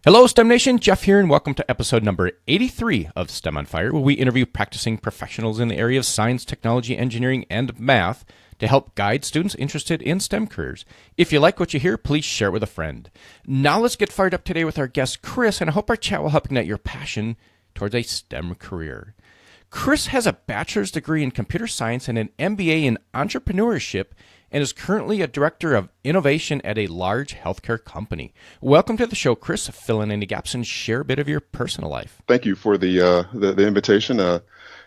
Hello, STEM Nation. Jeff here, and welcome to episode number 83 of STEM on Fire, where we interview practicing professionals in the area of science, technology, engineering, and math to help guide students interested in STEM careers. If you like what you hear, please share it with a friend. Now let's get fired up today with our guest, Chris, and I hope our chat will help ignite your passion towards a STEM career. Chris has a bachelor's degree in computer science and an MBA in entrepreneurship, and is currently a director of innovation at a large healthcare company. Welcome to the show, Chris. Fill in any gaps and share a bit of your personal life. Thank you for the invitation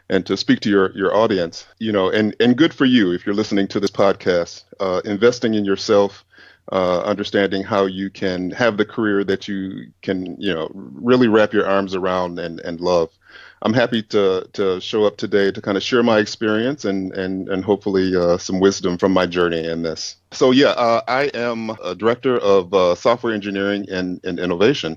and to speak to your audience. And good for you if you're listening to this podcast. Investing in yourself, understanding how you can have the career that you can, really wrap your arms around and love. I'm happy to show up today to kind of share my experience and hopefully some wisdom from my journey in this. So I am a director of software engineering and innovation.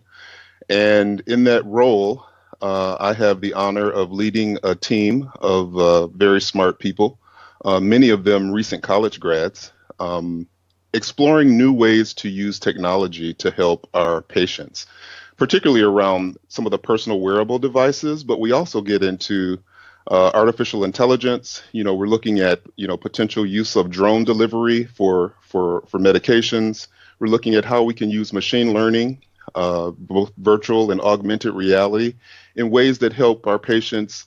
And in that role, I have the honor of leading a team of very smart people, many of them recent college grads, exploring new ways to use technology to help our patients, particularly around some of the personal wearable devices, but we also get into artificial intelligence. We're looking at, potential use of drone delivery for medications. We're looking at how we can use machine learning, both virtual and augmented reality, in ways that help our patients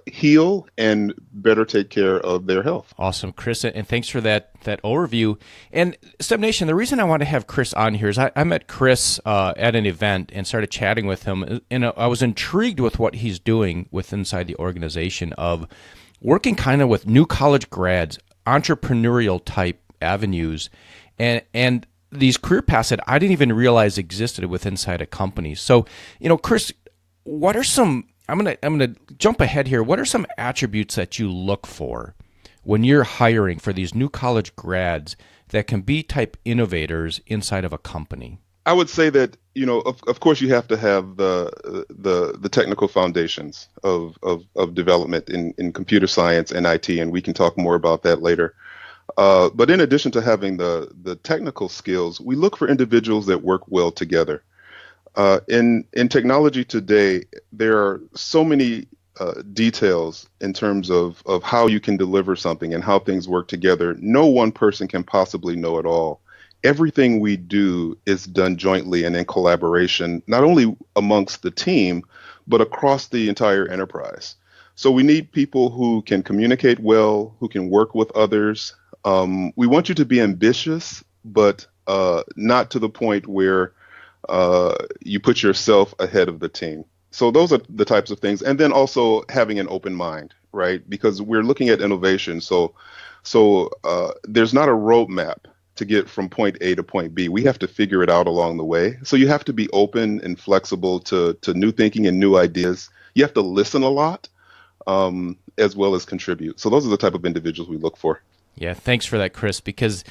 heal and better take care of their health. Awesome, Chris, and thanks for that overview. And STEM Nation, the reason I want to have Chris on here is I met Chris at an event and started chatting with him, and I was intrigued with what he's doing inside the organization of working kind of with new college grads, entrepreneurial type avenues, and these career paths that I didn't even realize existed inside a company. So, Chris, what are some, I'm gonna jump ahead here. What are some attributes that you look for when you're hiring for these new college grads that can be type innovators inside of a company? I would say that, of course you have to have the technical foundations of development in computer science and IT, and we can talk more about that later. But in addition to having the technical skills, we look for individuals that work well together. In technology today, there are so many details in terms of how you can deliver something and how things work together. No one person can possibly know it all. Everything we do is done jointly and in collaboration, not only amongst the team, but across the entire enterprise. So we need people who can communicate well, who can work with others. We want you to be ambitious, but not to the point where you put yourself ahead of the team. So those are the types of things. And then also having an open mind, right? Because we're looking at innovation. So there's not a roadmap to get from point A to point B. We have to figure it out along the way. So you have to be open and flexible to new thinking and new ideas. You have to listen a lot, as well as contribute. So those are the type of individuals we look for. Yeah, thanks for that, Chris, because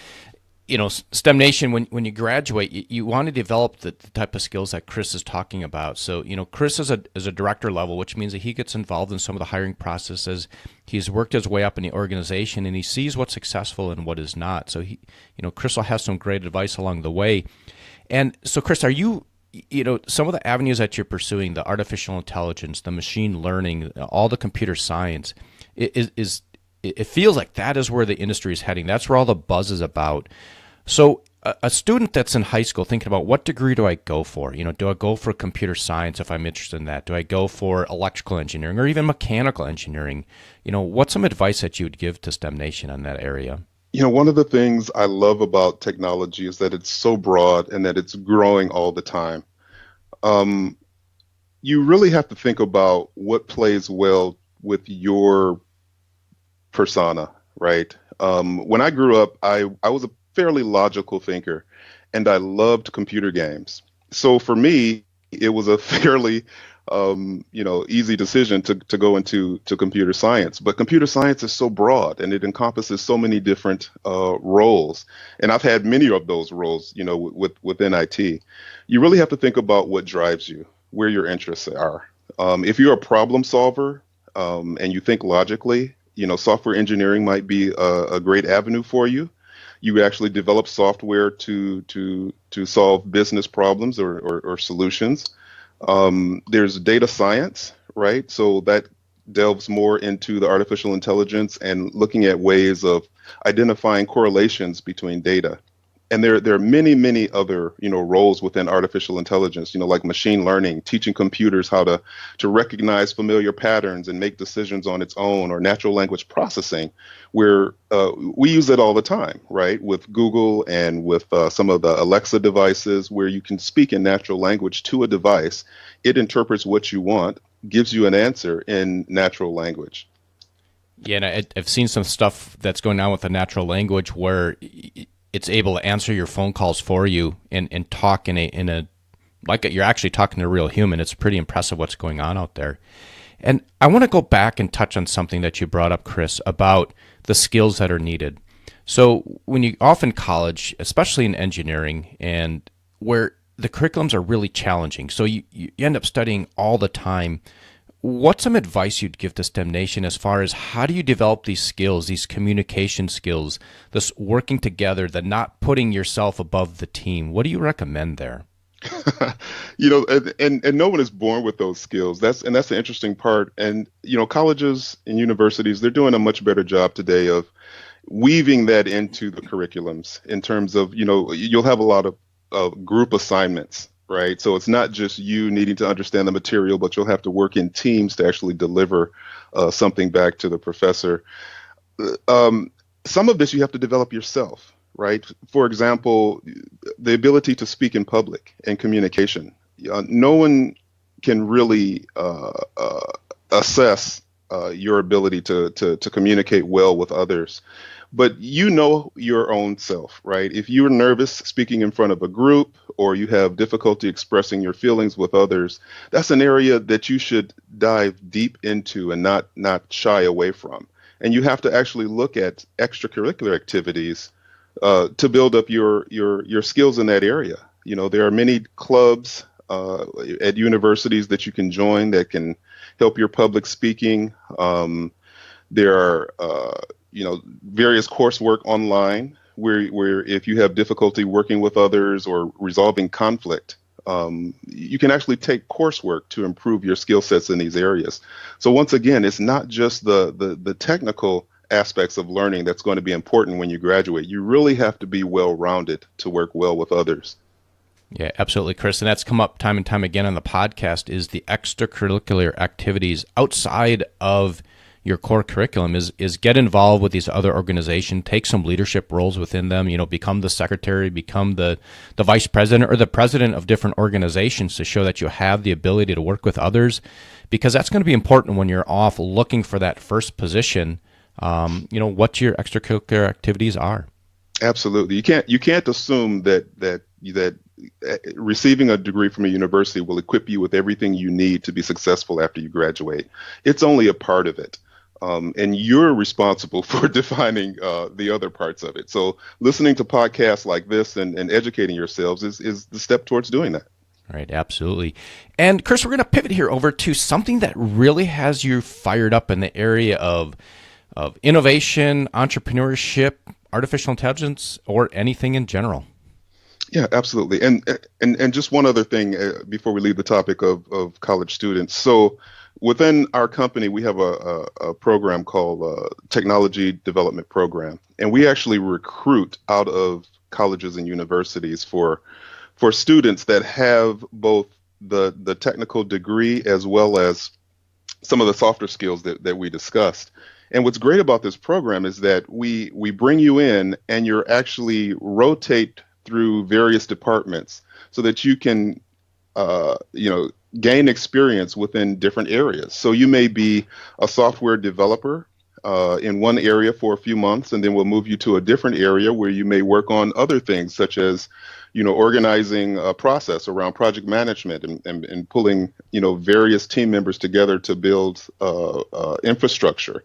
STEM Nation, when you graduate, you want to develop the type of skills that Chris is talking about. So, Chris is a director level, which means that he gets involved in some of the hiring processes. He's worked his way up in the organization, and he sees what's successful and what is not. So, Chris will have some great advice along the way. And so, Chris, are you, some of the avenues that you're pursuing, the artificial intelligence, the machine learning, all the computer science, it feels like that is where the industry is heading. That's where all the buzz is about. So a student that's in high school thinking about what degree do I go for? Do I go for computer science if I'm interested in that? Do I go for electrical engineering or even mechanical engineering? What's some advice that you would give to STEM Nation on that area? One of the things I love about technology is that it's so broad and that it's growing all the time. You really have to think about what plays well with your persona, right? When I grew up, I was a fairly logical thinker, and I loved computer games. So for me, it was a fairly, easy decision to go into computer science. But computer science is so broad, and it encompasses so many different roles. And I've had many of those roles, within IT. You really have to think about what drives you, where your interests are. If you're a problem solver and you think logically, software engineering might be a great avenue for you. You actually develop software to solve business problems or solutions. There's data science, right? So that delves more into the artificial intelligence and looking at ways of identifying correlations between data. And there are many other roles within artificial intelligence, like machine learning, teaching computers how to recognize familiar patterns and make decisions on its own, or natural language processing, where we use it all the time, right? With Google and with some of the Alexa devices, where you can speak in natural language to a device, it interprets what you want, gives you an answer in natural language. Yeah, and I've seen some stuff that's going on with the natural language where it's able to answer your phone calls for you and talk in a like you're actually talking to a real human. It's pretty impressive what's going on out there. And I want to go back and touch on something that you brought up, Chris, about the skills that are needed. So when you off in college, especially in engineering, and where the curriculums are really challenging, so you end up studying all the time. What's some advice you'd give to STEM Nation as far as how do you develop these skills, these communication skills, this working together, the not putting yourself above the team? What do you recommend there? And no one is born with those skills. That's the interesting part. And colleges and universities, they're doing a much better job today of weaving that into the curriculums in terms of you'll have a lot of group assignments. Right. So it's not just you needing to understand the material, but you'll have to work in teams to actually deliver something back to the professor. Some of this you have to develop yourself. Right. For example, the ability to speak in public and communication. No one can really assess your ability to communicate well with others. But your own self, right? If you're nervous speaking in front of a group, or you have difficulty expressing your feelings with others, that's an area that you should dive deep into and not shy away from. And you have to actually look at extracurricular activities to build up your skills in that area. There are many clubs at universities that you can join that can help your public speaking. There are various coursework online where if you have difficulty working with others or resolving conflict, you can actually take coursework to improve your skill sets in these areas. So once again, it's not just the technical aspects of learning that's going to be important when you graduate. You really have to be well-rounded to work well with others. Yeah, absolutely, Chris. And that's come up time and time again on the podcast, is the extracurricular activities outside of your core curriculum is get involved with these other organizations, take some leadership roles within them, become the secretary, become the vice president or the president of different organizations to show that you have the ability to work with others, because that's going to be important when you're off looking for that first position, what your extracurricular activities are. Absolutely. You can't assume that receiving a degree from a university will equip you with everything you need to be successful after you graduate. It's only a part of it. And you're responsible for defining the other parts of it. So listening to podcasts like this and educating yourselves is the step towards doing that. All right, absolutely. And Chris, we're going to pivot here over to something that really has you fired up in the area of innovation, entrepreneurship, artificial intelligence, or anything in general. Yeah, absolutely. And just one other thing before we leave the topic of college students. So within our company, we have a program called Technology Development Program, and we actually recruit out of colleges and universities for students that have both the technical degree as well as some of the softer skills that we discussed. And what's great about this program is that we bring you in and you're actually rotate through various departments so that you can gain experience within different areas. So you may be a software developer in one area for a few months, and then we'll move you to a different area where you may work on other things, such as organizing a process around project management and pulling various team members together to build infrastructure.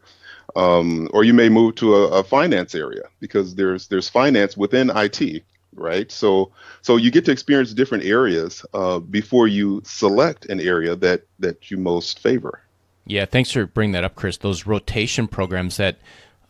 Or you may move to a finance area because there's finance within IT. Right. So you get to experience different areas before you select an area that you most favor. Yeah. Thanks for bringing that up, Chris. Those rotation programs that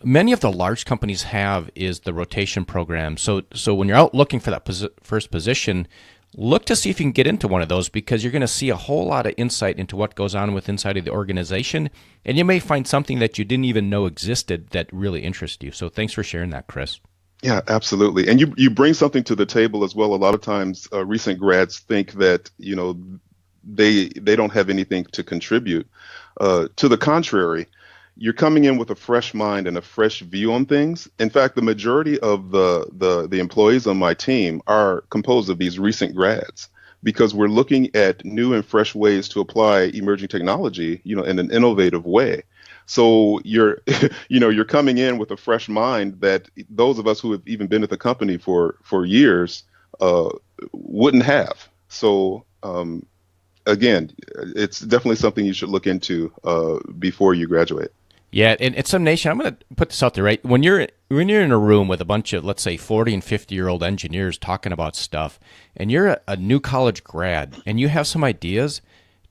Many of the large companies have is the rotation program. So when you're out looking for that first position, look to see if you can get into one of those, because you're going to see a whole lot of insight into what goes on with inside of the organization, and you may find something that you didn't even know existed that really interests you. So thanks for sharing that, Chris. Yeah, absolutely. And you bring something to the table as well. A lot of times, recent grads think that, they don't have anything to contribute. To the contrary, you're coming in with a fresh mind and a fresh view on things. In fact, the majority of the employees on my team are composed of these recent grads, because we're looking at new and fresh ways to apply emerging technology, in an innovative way. So you're, you're coming in with a fresh mind that those of us who have even been at the company for years wouldn't have. So again, it's definitely something you should look into before you graduate. Yeah, and at Some Nation, I'm going to put this out there, right? When you're in a room with a bunch of, let's say, 40 and 50-year-old engineers talking about stuff, and you're a new college grad, and you have some ideas,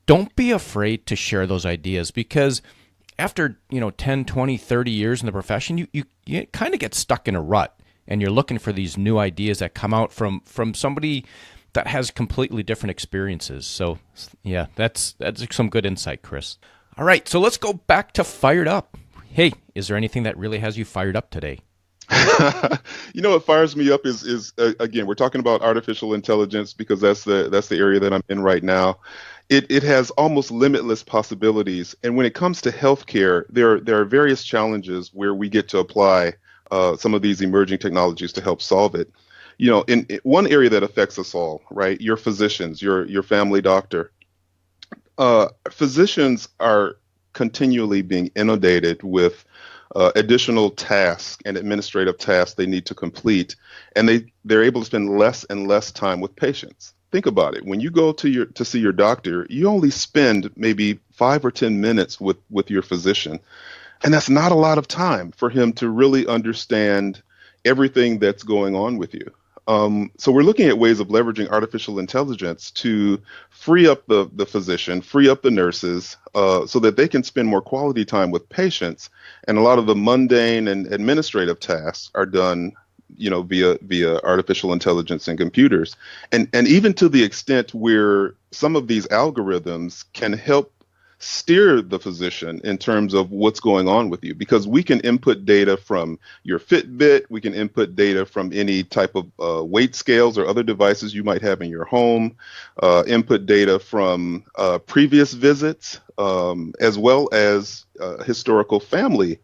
don't be afraid to share those ideas, because after 10, 20, 30 years in the profession, you kind of get stuck in a rut, and you're looking for these new ideas that come out from somebody that has completely different experiences. So, yeah, that's some good insight, Chris. All right, so let's go back to Fired Up. Hey, is there anything that really has you fired up today? What fires me up is again, we're talking about artificial intelligence, because that's the area that I'm in right now. It has almost limitless possibilities, and when it comes to healthcare, there are various challenges where we get to apply some of these emerging technologies to help solve it. In one area that affects us all, right? Your physicians, your family doctor. Physicians are continually being inundated with additional tasks and administrative tasks they need to complete, and they're able to spend less and less time with patients. Think about it. When you go to see your doctor, you only spend maybe 5 or 10 minutes with your physician, and that's not a lot of time for him to really understand everything that's going on with you. So we're looking at ways of leveraging artificial intelligence to free up the physician, free up the nurses, so that they can spend more quality time with patients. And a lot of the mundane and administrative tasks are done, via artificial intelligence and computers. And even to the extent where some of these algorithms can help steer the physician in terms of what's going on with you, because we can input data from your Fitbit, we can input data from any type of weight scales or other devices you might have in your home, input data from previous visits, as well as historical family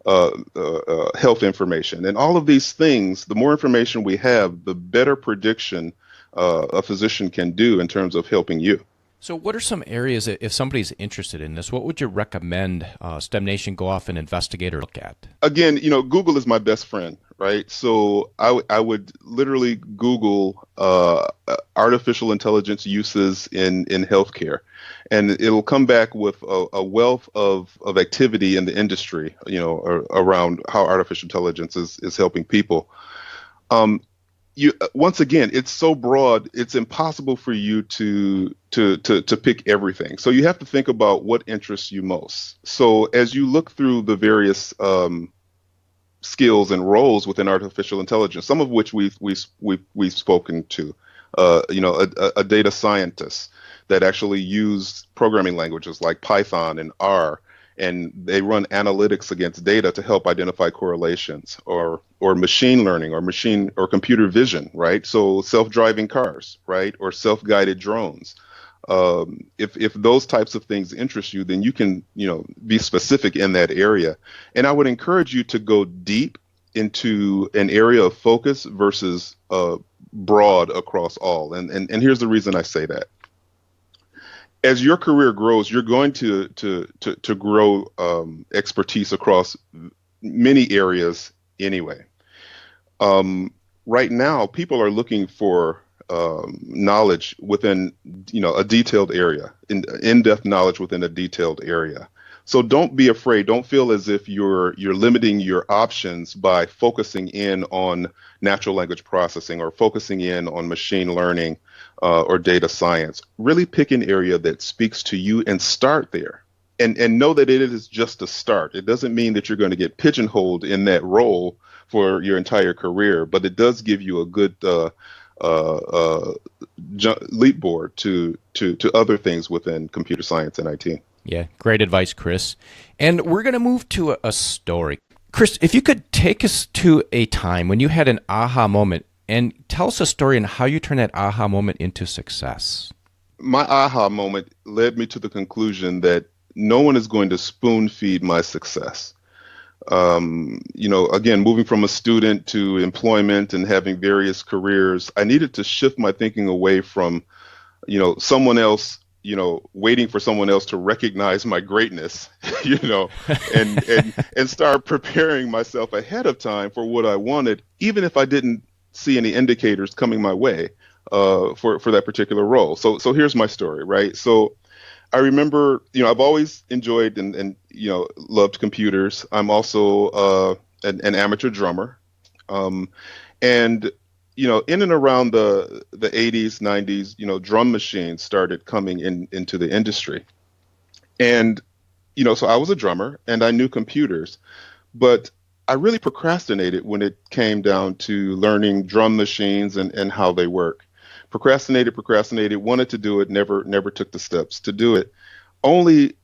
health information. And all of these things, the more information we have, the better prediction a physician can do in terms of helping you. So what are some areas, if somebody's interested in this, what would you recommend STEM Nation go off and investigate or look at? Again, Google is my best friend, right? So I would literally Google artificial intelligence uses in healthcare, and it'll come back with a wealth of activity in the industry, around how artificial intelligence is helping people. Once again, it's so broad, it's impossible for you to pick everything. So you have to think about what interests you most. So as you look through the various skills and roles within artificial intelligence, some of which we've spoken to, a data scientist that actually use programming languages like Python and R, and they run analytics against data to help identify correlations, or machine learning or computer vision, right? So self-driving cars, right? Or self-guided drones. If those types of things interest you, then you can, be specific in that area. And I would encourage you to go deep into an area of focus versus broad across all. And here's the reason I say that. As your career grows, you're going to grow expertise across many areas anyway. Right now, people are looking for knowledge within, a detailed area, in-depth knowledge within a detailed area. So don't be afraid. Don't feel as if you're limiting your options by focusing in on natural language processing or focusing in on machine learning or data science. Really pick an area that speaks to you and start there. and know that it is just a start. It doesn't mean that you're going to get pigeonholed in that role for your entire career, but it does give you a good uh, leap board to other things within computer science and IT. Yeah, great advice, Chris. And we're going to move to a story. Chris, if you could take us to a time when you had an aha moment and tell us a story on how you turned that aha moment into success. My aha moment led me to the conclusion that no one is going to spoon feed my success. Again, moving from a student to employment and having various careers, I needed to shift my thinking away from, someone else, waiting for someone else to recognize my greatness, and start preparing myself ahead of time for what I wanted, even if I didn't see any indicators coming my way, for that particular role. So here's my story, right? So I remember, I've always enjoyed and loved computers. I'm also an amateur drummer, and in and around the 80s, 90s, drum machines started coming into the industry, and so I was a drummer and I knew computers, but I really procrastinated when it came down to learning drum machines and how they work. Procrastinated, wanted to do it, never took the steps to do it, only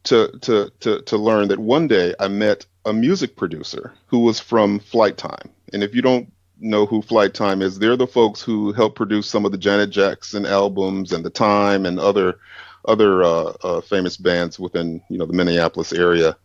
to learn that one day I met a music producer who was from Flight Time. And if you don't know who Flight Time is, they're the folks who helped produce some of the Janet Jackson albums and The Time and other famous bands within the Minneapolis area.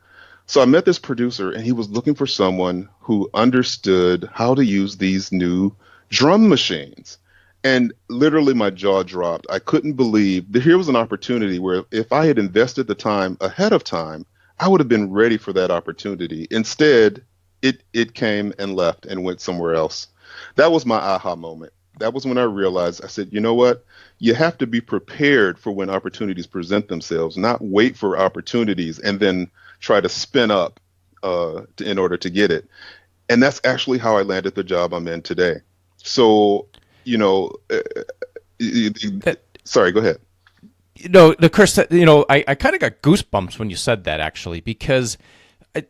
So I met this producer, and he was looking for someone who understood how to use these new drum machines. And literally my jaw dropped. I couldn't believe that here was an opportunity where if I had invested the time ahead of time, I would have been ready for that opportunity. Instead, it came and left and went somewhere else. That was my aha moment. That was when I realized, I said, you know what? You have to be prepared for when opportunities present themselves, not wait for opportunities and then try to spin up in order to get it. And that's actually how I landed the job I'm in today. So, sorry, go ahead. The Chris, I kind of got goosebumps when you said that, actually, because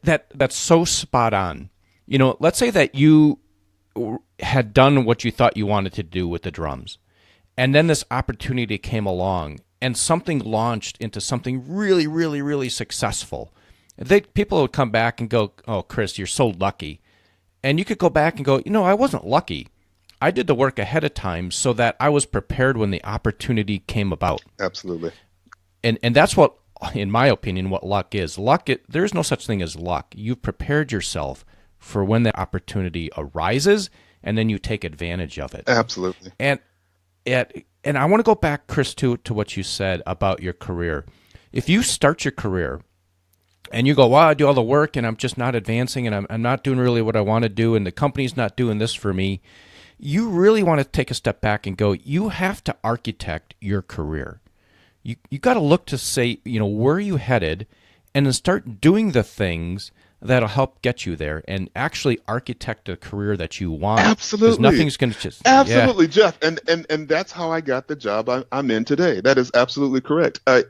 that's so spot on. Let's say that you had done what you thought you wanted to do with the drums, and then this opportunity came along, and something launched into something really, really, really successful. People would come back and go, "Oh, Chris, you're so lucky," and you could go back and go, "I wasn't lucky. I did the work ahead of time so that I was prepared when the opportunity came about." Absolutely. And that's what, in my opinion, what luck is. There is no such thing as luck. You've prepared yourself for when the opportunity arises, and then you take advantage of it. Absolutely. And I want to go back, Chris, to what you said about your career. If you start your career and you go, "Wow, I do all the work and I'm just not advancing and I'm not doing really what I want to do and the company's not doing this for me," you really want to take a step back and go, you have to architect your career. You got to look to say, where are you headed, and then start doing the things that'll help get you there and actually architect a career that you want. Absolutely. Because nothing's going to just... Absolutely, yeah. Jeff. And that's how I got the job I'm in today. That is absolutely correct. I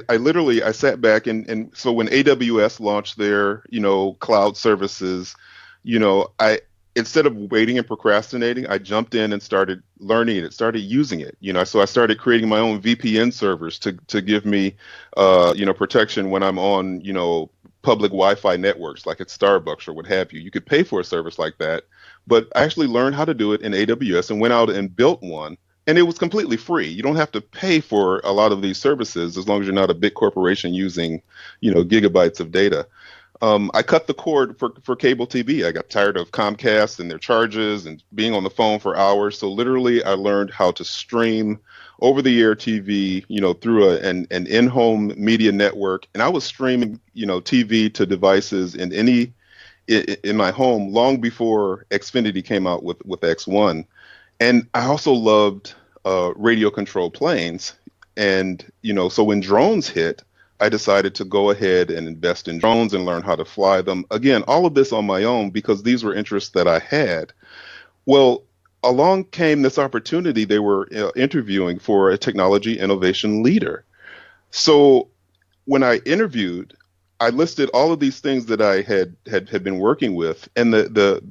literally sat back and so when AWS launched their, cloud services, instead of waiting and procrastinating, I jumped in and started learning it, started using it. So I started creating my own VPN servers to give me, protection when I'm on, public Wi-Fi networks like at Starbucks or what have you. You could pay for a service like that, but I actually learned how to do it in AWS and went out and built one. And it was completely free. You don't have to pay for a lot of these services as long as you're not a big corporation using, gigabytes of data. I cut the cord for cable TV. I got tired of Comcast and their charges and being on the phone for hours. So literally, I learned how to stream over-the-air TV, through an in-home media network. And I was streaming, TV to devices in my home long before Xfinity came out with X1. And I also loved radio-controlled planes. And, so when drones hit, I decided to go ahead and invest in drones and learn how to fly them. Again, all of this on my own because these were interests that I had. Well, along came this opportunity. They were interviewing for a technology innovation leader. So when I interviewed, I listed all of these things that I had been working with, and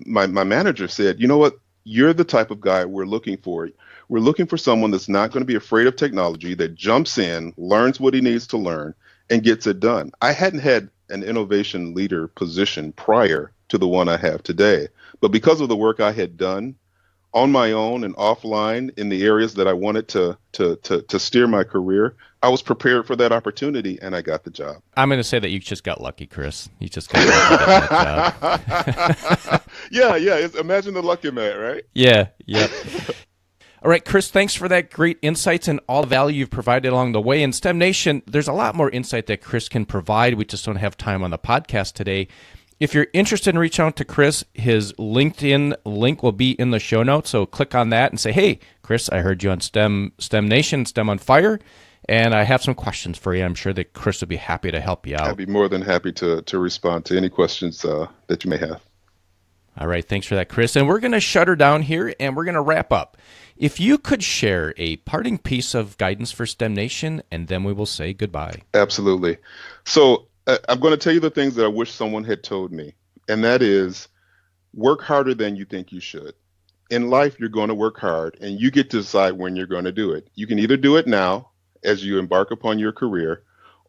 my manager said, you know what, you're the type of guy we're looking for. We're looking for someone that's not going to be afraid of technology, that jumps in, learns what he needs to learn, and gets it done. I hadn't had an innovation leader position prior to the one I have today, but because of the work I had done on my own and offline in the areas that I wanted to steer my career, I was prepared for that opportunity, and I got the job. I'm going to say that you just got lucky, Chris. You just got lucky getting that job. Yeah. Imagine the lucky man, right? Yeah. All right, Chris, thanks for that great insights and all the value you've provided along the way. In STEM Nation, there's a lot more insight that Chris can provide. We just don't have time on the podcast today. If you're interested in reaching out to Chris, his LinkedIn link will be in the show notes. So click on that and say, hey, Chris, I heard you on STEM Nation, STEM on Fire, and I have some questions for you. I'm sure that Chris would be happy to help you out. I'd be more than happy to respond to any questions that you may have. All right, thanks for that, Chris. And we're going to shut her down here, and we're going to wrap up. If you could share a parting piece of guidance for STEM Nation, and then we will say goodbye. Absolutely. So I'm going to tell you the things that I wish someone had told me, and that is work harder than you think you should. In life, you're going to work hard, and you get to decide when you're going to do it. You can either do it now as you embark upon your career,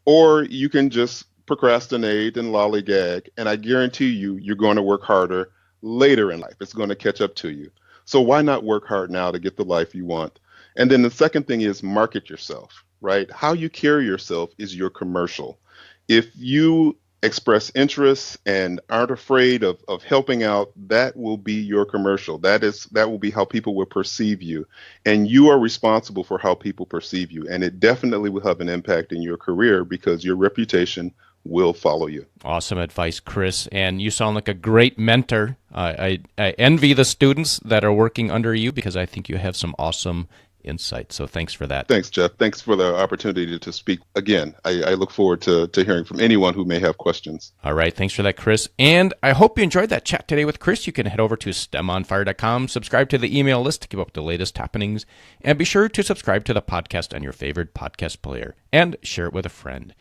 or you can just procrastinate and lollygag, and I guarantee you're going to work harder later in life. It's going to catch up to you. So why not work hard now to get the life you want? And then the second thing is market yourself, right? How you carry yourself is your commercial. If you express interest and aren't afraid of helping out, that will be your commercial. That will be how people will perceive you. And you are responsible for how people perceive you. And it definitely will have an impact in your career because your reputation will follow you. Awesome advice, Chris. And you sound like a great mentor. I envy the students that are working under you because I think you have some awesome insight. So thanks for that. Thanks, Jeff. Thanks for the opportunity to speak again. I look forward to hearing from anyone who may have questions. All right. Thanks for that, Chris. And I hope you enjoyed that chat today with Chris. You can head over to STEMonfire.com, subscribe to the email list to keep up with the latest happenings, and be sure to subscribe to the podcast on your favorite podcast player and share it with a friend.